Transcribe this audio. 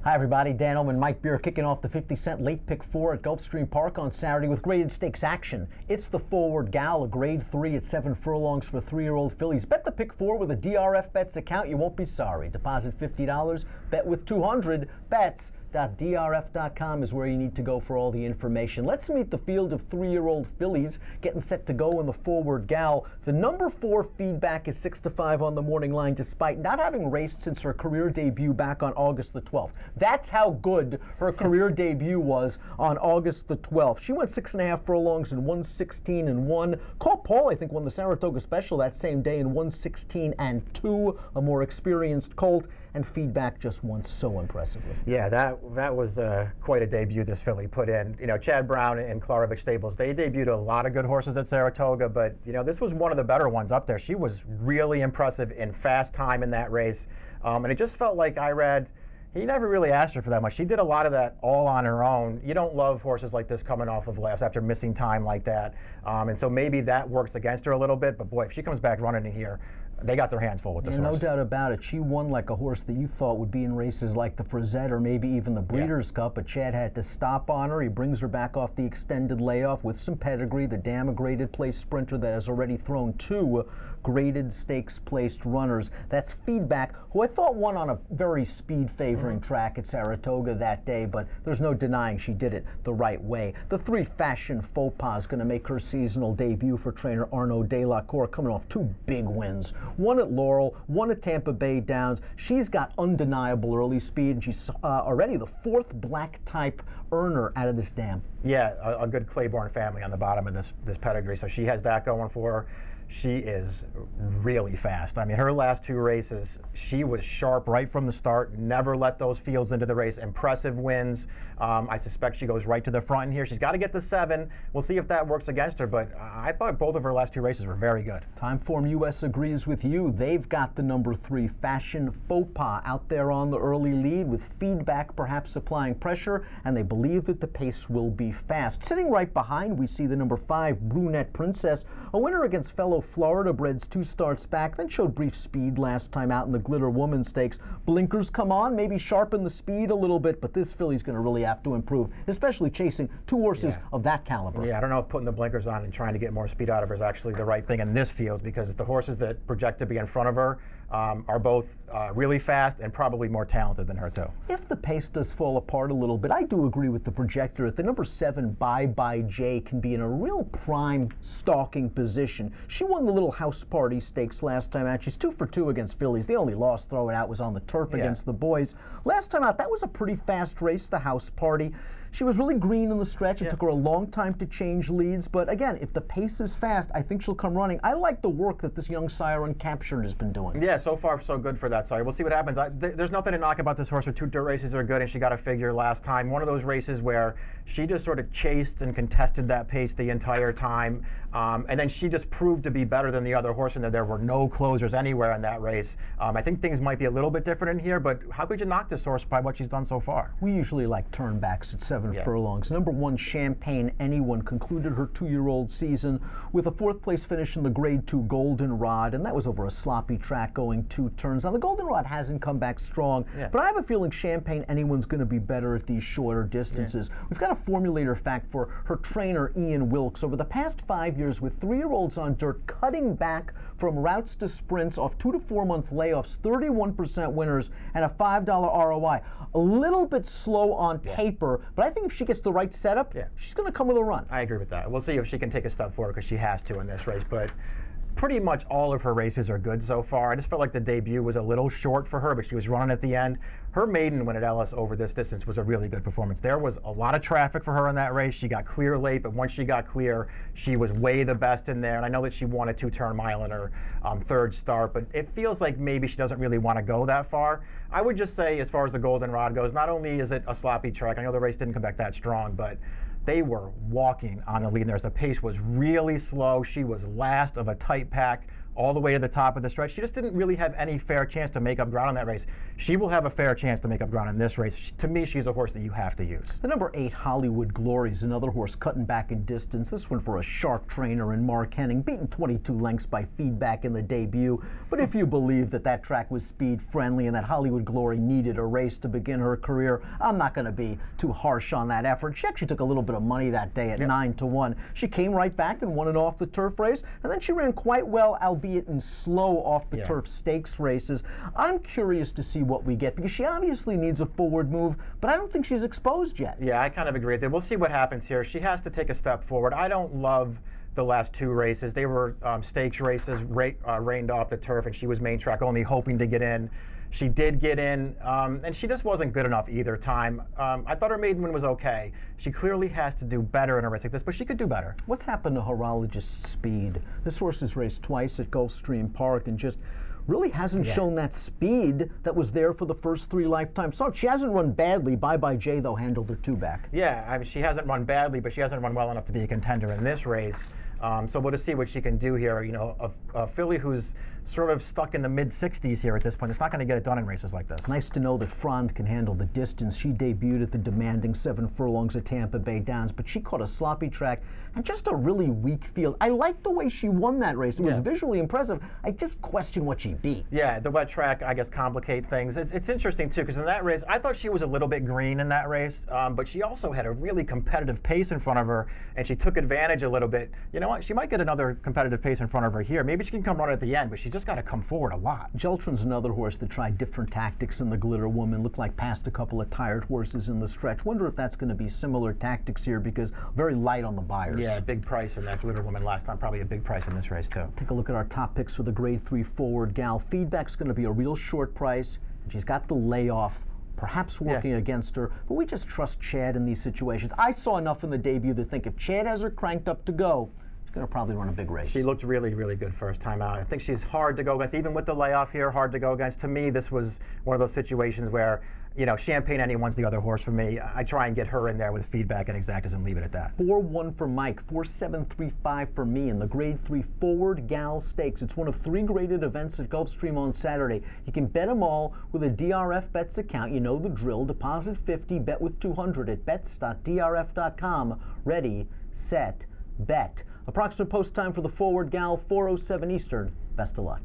Hi everybody, Dan Illman, Mike Beer kicking off the 50-cent late pick 4 at Gulfstream Park on Saturday with graded stakes action. It's the Forward Gal, a grade 3 at 7 furlongs for 3-year-old fillies. Bet the pick 4 with a DRF Bets account. You won't be sorry. Deposit $50, bet with 200. Bets.drf.com is where you need to go for all the information. Let's meet the field of 3-year-old fillies getting set to go in the Forward Gal. The number 4 feedback is 6-5 on the morning line despite not having raced since her career debut back on August the 12th. That's how good her career debut was on August the 12th. She went 6.5 furlongs in 1:16-1. Call Paul, I think, won the Saratoga Special that same day in 1:16-2. A more experienced colt, and feedback just won so impressively. Yeah, that was quite a debut this filly put in. You know, Chad Brown and Klarovich Stables, they debuted a lot of good horses at Saratoga, but you know, this was one of the better ones up there. She was really impressive in fast time in that race, and it just felt like Irad, he never really asked her for that much. She did a lot of that all on her own. You don't love horses like this coming off of laughs after missing time like that. And so maybe that works against her a little bit, but boy, if she comes back running in here, they got their hands full with this horse. No doubt about it. She won like a horse that you thought would be in races like the Frizette or maybe even the Breeders' Cup, but Chad had to stop on her. He brings her back off the extended layoff with some pedigree. The dam, a graded place sprinter that has already thrown 2 graded stakes placed runners. That's Feedback, who I thought won on a very speed favoring track at Saratoga that day, but there's no denying she did it the right way. The 3 Fashion Faux Pas going to make her seasonal debut for trainer Arnaud Delacour, coming off 2 big wins. One at Laurel, one at Tampa Bay Downs. She's got undeniable early speed, and she's already the 4th black type earner out of this dam. Yeah, a good Claiborne family on the bottom of this pedigree, so she has that going for her. She is really fast. I mean, her last 2 races, she was sharp right from the start, never let those fields into the race. Impressive wins. I suspect she goes right to the front in here. She's got to get to 7. We'll see if that works against her, but I thought both of her last 2 races were very good. Timeform US agrees with you. They've got the number 3 Fashion Faux Pas out there on the early lead with Feedback perhaps applying pressure, and they believe that the pace will be fast. Sitting right behind, we see the number 5 Brunette Princess, a winner against fellow Florida breds 2 starts back, then showed brief speed last time out in the Glitter Woman Stakes. Blinkers come on, maybe sharpen the speed a little bit, but this filly's going to really have to improve, especially chasing 2 horses of that caliber. Yeah, I don't know if putting the blinkers on and trying to get more speed out of her is actually the right thing in this field, because the horses that project to be in front of her are both really fast and probably more talented than her too. If the pace does fall apart a little bit, I do agree with the projector that the number 7 Bye Bye J can be in a real prime stalking position. She won the Little House Party Stakes last time out. She's 2 for 2 against fillies. The only loss, throw it out, was on the turf against the boys. Last time out, that was a pretty fast race, the House Party. She was really green in the stretch. It took her a long time to change leads, but again, if the pace is fast, I think she'll come running. I like the work that this young sire Uncaptured has been doing. Yeah, so far so good for that sire. We'll see what happens. There's nothing to knock about this horse. Her 2 dirt races are good, and she got a figure last time. One of those races where she just sort of chased and contested that pace the entire time, and then she just proved to be better than the other horse, and there were no closers anywhere in that race. I think things might be a little bit different in here, but how could you knock this horse by what she's done so far? We usually like turnbacks at 7 furlongs. Number 1 Champagne Anyone concluded her 2-year-old season with a 4th place finish in the Grade 2 Goldenrod, and that was over a sloppy track going 2 turns. Now the Goldenrod hasn't come back strong, but I have a feeling Champagne Anyone's going to be better at these shorter distances. We've got a formulator fact for her trainer Ian Wilkes. Over the past 5 years with 3-year-olds on dirt, cutting back from routes to sprints off 2 to 4 month layoffs, 31% winners and a $5 ROI. A little bit slow on paper, but I think if she gets the right setup, she's going to come with a run. I agree with that. We'll see if she can take a step forward, because she has to in this race, but pretty much all of her races are good so far. I just felt like the debut was a little short for her, but she was running at the end. Her maiden win at Ellis over this distance was a really good performance. There was a lot of traffic for her in that race. She got clear late, but once she got clear, she was way the best in there. And I know that she won a 2-turn mile in her 3rd start, but it feels like maybe she doesn't really want to go that far. I would just say, as far as the Goldenrod goes, not only is it a sloppy track, I know the race didn't come back that strong, but they were walking on the lead there. The pace was really slow. She was last of a tight pack all the way to the top of the stretch. She just didn't really have any fair chance to make up ground on that race. she will have a fair chance to make up ground in this race. To me, she's a horse that you have to use. The number 8 Hollywood Glory is another horse cutting back in distance. This one for a sharp trainer in Mark Henning, beaten 22 lengths by feedback in the debut. But if you believe that that track was speed friendly and that Hollywood Glory needed a race to begin her career, I'm not going to be too harsh on that effort. She actually took a little bit of money that day at 9-1. She came right back and won an off the turf race, and then she ran quite well, albeit in slow off the turf stakes races. I'm curious to see what we get, because she obviously needs a forward move, but I don't think she's exposed yet. Yeah, I kind of agree with it. We'll see what happens here. She has to take a step forward. I don't love the last 2 races. They were stakes races, rained off the turf, and she was main track only, hoping to get in. She did get in, and she just wasn't good enough either time. I thought her maiden win was okay. She clearly has to do better in a race like this, but she could do better. What's happened to Horologist Speed? This horse has raced twice at Gulfstream Park and just really hasn't shown that speed that was there for the first 3 lifetime starts. She hasn't run badly. Bye Bye Jay, though, handled her 2 back. Yeah, I mean, she hasn't run badly, but she hasn't run well enough to be a contender in this race. So we'll just see what she can do here. You know, a filly who's sort of stuck in the mid-60s here at this point. It's not going to get it done in races like this. Nice to know that Frond can handle the distance. She debuted at the demanding 7 furlongs at Tampa Bay Downs, but she caught a sloppy track and just a really weak field. I like the way she won that race. It was visually impressive. I just question what she beat. Yeah, the wet track, I guess, complicate things. It's interesting, too, because in that race, I thought she was a little bit green in that race, but she also had a really competitive pace in front of her, and she took advantage a little bit. You know what? She might get another competitive pace in front of her here. Maybe she can come run at the end, but she just got to come forward a lot. Jeltron's another horse that tried different tactics in the Glitter Woman. Looked like passed a couple of tired horses in the stretch. Wonder if that's going to be similar tactics here, because very light on the buyers. Yeah, big price in that Glitter Woman last time. Probably a big price in this race, too. Take a look at our top picks for the Grade 3 forward gal. Feedback's going to be a real short price, and she's got the layoff perhaps working against her, but we just trust Chad in these situations. I saw enough in the debut to think if Chad has her cranked up to go, she's going to probably run a big race. She looked really, really good first time out. I think she's hard to go against, even with the layoff here, hard to go against. To me, this was one of those situations where, you know, Champagne Anyone's the other horse for me. I try and get her in there with feedback and exactas and leave it at that. 4-1 for Mike, 4-7-3-5 for me in the Grade 3 Forward Gal Stakes. It's one of 3 graded events at Gulfstream on Saturday. You can bet them all with a DRF Bets account. You know the drill. Deposit 50, bet with 200 at bets.drf.com. Ready, set, bet. Approximate post time for the Forward Gal, 4:07 Eastern. Best of luck.